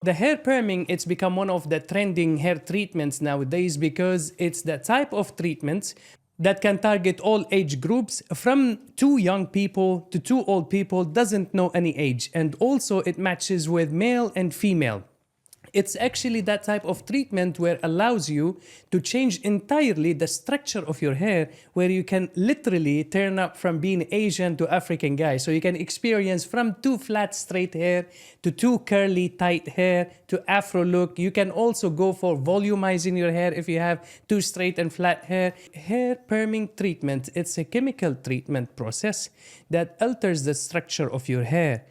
The hair perming, it's become one of the trending hair treatments nowadays because it's the type of treatments that can target all age groups from too young people to too old people, doesn't know any age. And also it matches with male and female. It's actually that type of treatment where allows you to change entirely the structure of your hair, where you can literally turn up from being Asian to African guy. So you can experience from too flat straight hair to too curly tight hair to afro look. You can also go for volumizing your hair if you have too straight and flat hair. Hair perming treatment, it's a chemical treatment process that alters the structure of your hair,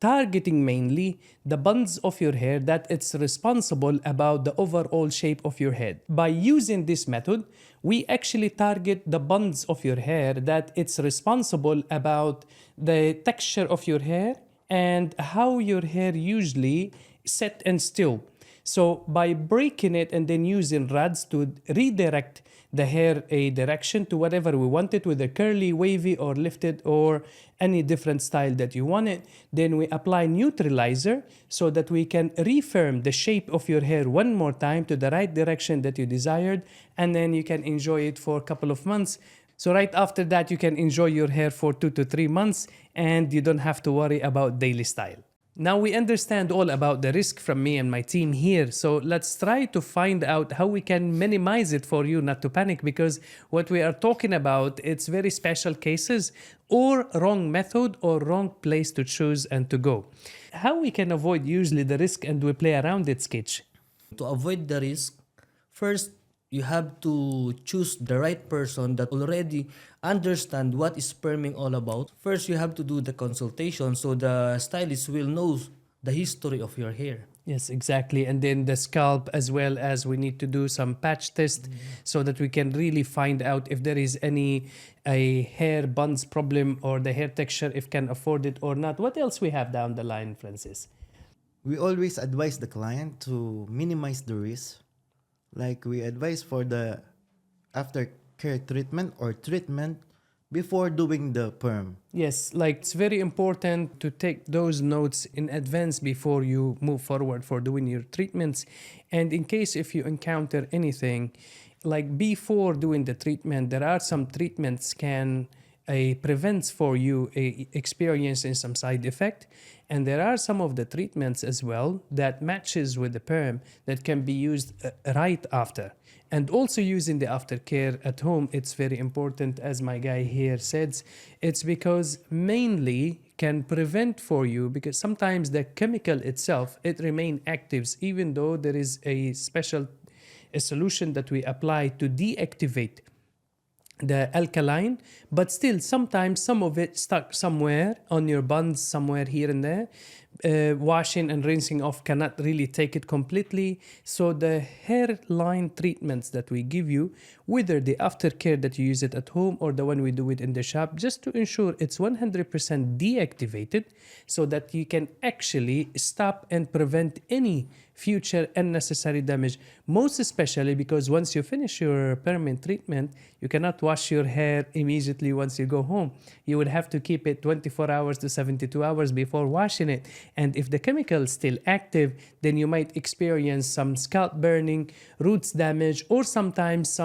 targeting mainly the buns of your hair that it's responsible about the overall shape of your head. By using this method, we actually target the buns of your hair that it's responsible about the texture of your hair and how your hair usually set and still. So by breaking it and then using rods to redirect the hair a direction to whatever we want it, whether curly, wavy, or lifted, or any different style that you want it, then we apply neutralizer so that we can refirm the shape of your hair one more time to the right direction that you desired, and then you can enjoy it for a couple of months. So right after that, you can enjoy your hair for 2 to 3 months and you don't have to worry about daily style. Now we understand all about the risk from me and my team here, so let's try to find out how we can minimize it for you not to panic, because what we are talking about, it's very special cases or wrong method or wrong place to choose and to go. How we can avoid usually the risk and we play around it, Sketch? To avoid the risk, first you have to choose the right person that already understand what is perming all about. First, you have to do the consultation so the stylist will know the history of your hair. Yes, exactly. And then the scalp, as well as we need to do some patch test so that we can really find out if there is any a hair buns problem or the hair texture, if can afford it or not. What else we have down the line, Francis? We always advise the client to minimize the risk. Like we advise for the aftercare treatment or treatment before doing the perm. Yes, like it's very important to take those notes in advance before you move forward for doing your treatments. And in case if you encounter anything, like before doing the treatment, there are some treatments can prevents for you experiencing some side effect, and there are some of the treatments as well that matches with the perm that can be used right after. And also using the aftercare at home, it's very important, as my guy here says. It's because mainly can prevent for you, because sometimes the chemical itself, it remain actives even though there is a special solution that we apply to deactivate the alkaline, but still sometimes some of it stuck somewhere on your buns, somewhere here and there. Washing and rinsing off cannot really take it completely. So the hairline treatments that we give you, whether the aftercare that you use it at home or the one we do it in the shop, just to ensure it's 100% deactivated so that you can actually stop and prevent any future unnecessary damage. Most especially because once you finish your permanent treatment, you cannot wash your hair immediately once you go home. You would have to keep it 24 hours to 72 hours before washing it. And if the chemical is still active, then you might experience some scalp burning, roots damage, or sometimes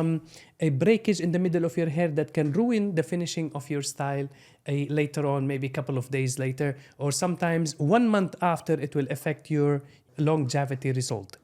a breakage in the middle of your hair that can ruin the finishing of your style later on, maybe a couple of days later, or sometimes 1 month after. It will affect your longevity result.